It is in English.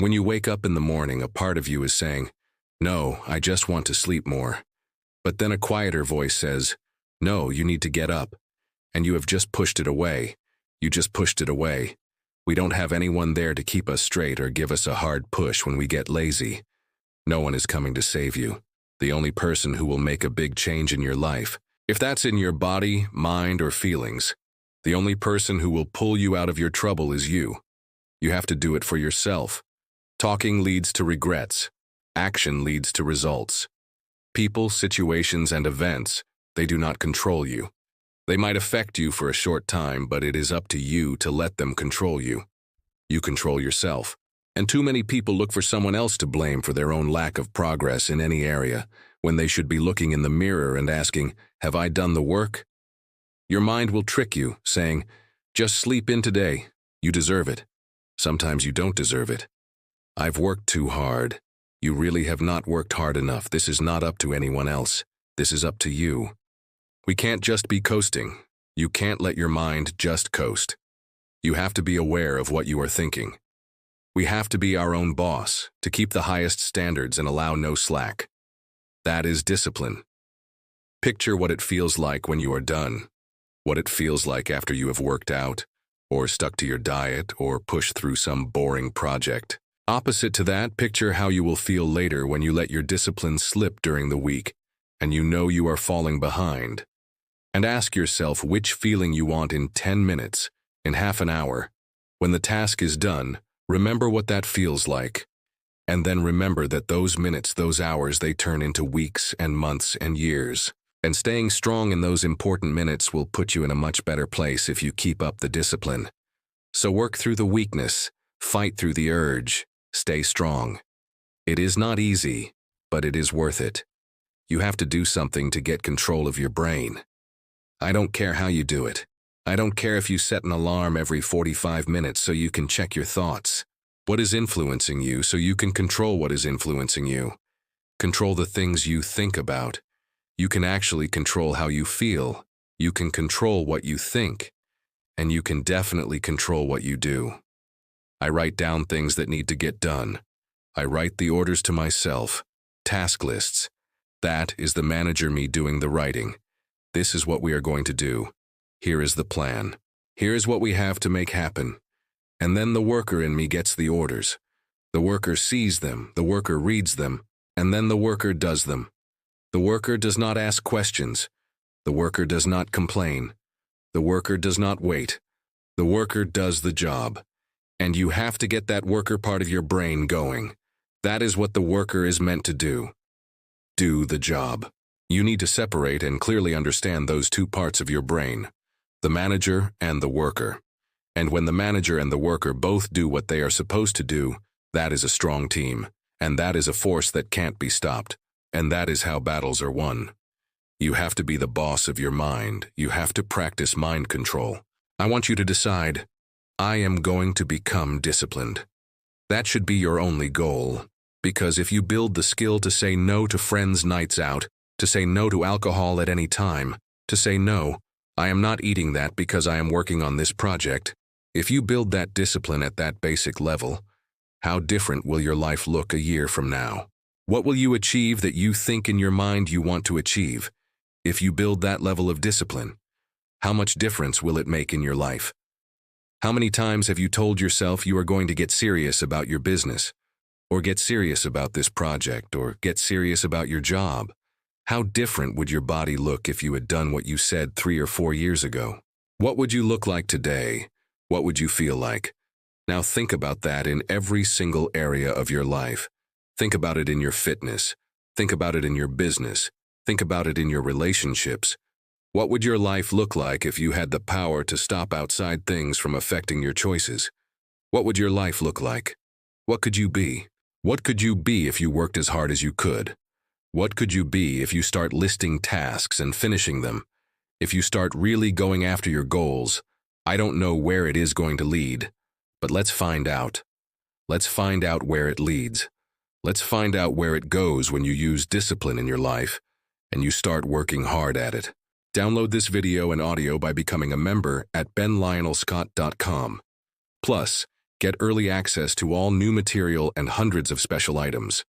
When you wake up in the morning, a part of you is saying, "No, I just want to sleep more." But then a quieter voice says, "No, you need to get up." And you have just pushed it away. You just pushed it away. We don't have anyone there to keep us straight or give us a hard push when we get lazy. No one is coming to save you. The only person who will make a big change in your life, if that's in your body, mind, or feelings, the only person who will pull you out of your trouble is you. You have to do it for yourself. Talking leads to regrets. Action leads to results. People, situations, and events, they do not control you. They might affect you for a short time, but it is up to you to let them control you. You control yourself. And too many people look for someone else to blame for their own lack of progress in any area, when they should be looking in the mirror and asking, "Have I done the work?" Your mind will trick you, saying, "Just sleep in today. You deserve it." Sometimes you don't deserve it. "I've worked too hard." You really have not worked hard enough. This is not up to anyone else. This is up to you. We can't just be coasting. You can't let your mind just coast. You have to be aware of what you are thinking. We have to be our own boss, to keep the highest standards and allow no slack. That is discipline. Picture what it feels like when you are done, what it feels like after you have worked out, or stuck to your diet, or pushed through some boring project. Opposite to that, picture how you will feel later when you let your discipline slip during the week, and you know you are falling behind. And ask yourself which feeling you want in 10 minutes, in half an hour. When the task is done, remember what that feels like. And then remember that those minutes, those hours, they turn into weeks and months and years. And staying strong in those important minutes will put you in a much better place if you keep up the discipline. So work through the weakness, fight through the urge, stay strong. It is not easy, but it is worth it. You have to do something to get control of your brain. I don't care how you do it. I don't care if you set an alarm every 45 minutes so you can check your thoughts. What is influencing you so you can control what is influencing you? Control the things you think about. You can actually control how you feel. You can control what you think. And you can definitely control what you do. I write down things that need to get done. I write the orders to myself. Task lists. That is the manager me doing the writing. This is what we are going to do. Here is the plan. Here is what we have to make happen. And then the worker in me gets the orders. The worker sees them, the worker reads them, and then the worker does them. The worker does not ask questions. The worker does not complain. The worker does not wait. The worker does the job. And you have to get that worker part of your brain going. That is what the worker is meant to do. Do the job. You need to separate and clearly understand those two parts of your brain, the manager and the worker. And when the manager and the worker both do what they are supposed to do, that is a strong team, and that is a force that can't be stopped, and that is how battles are won. You have to be the boss of your mind. You have to practice mind control. I want you to decide, I am going to become disciplined. That should be your only goal, because if you build the skill to say no to friends' nights out, to say no to alcohol at any time, to say no, I am not eating that because I am working on this project. If you build that discipline at that basic level, how different will your life look a year from now? What will you achieve that you think in your mind you want to achieve? If you build that level of discipline, how much difference will it make in your life? How many times have you told yourself you are going to get serious about your business, or get serious about this project, or get serious about your job? How different would your body look if you had done what you said 3 or 4 years ago? What would you look like today? What would you feel like? Now think about that in every single area of your life. Think about it in your fitness. Think about it in your business. Think about it in your relationships. What would your life look like if you had the power to stop outside things from affecting your choices? What would your life look like? What could you be? What could you be if you worked as hard as you could? What could you be if you start listing tasks and finishing them? If you start really going after your goals? I don't know where it is going to lead, but let's find out. Let's find out where it leads. Let's find out where it goes when you use discipline in your life and you start working hard at it. Download this video and audio by becoming a member at benlionelscott.com. Plus, Get early access to all new material and hundreds of special items.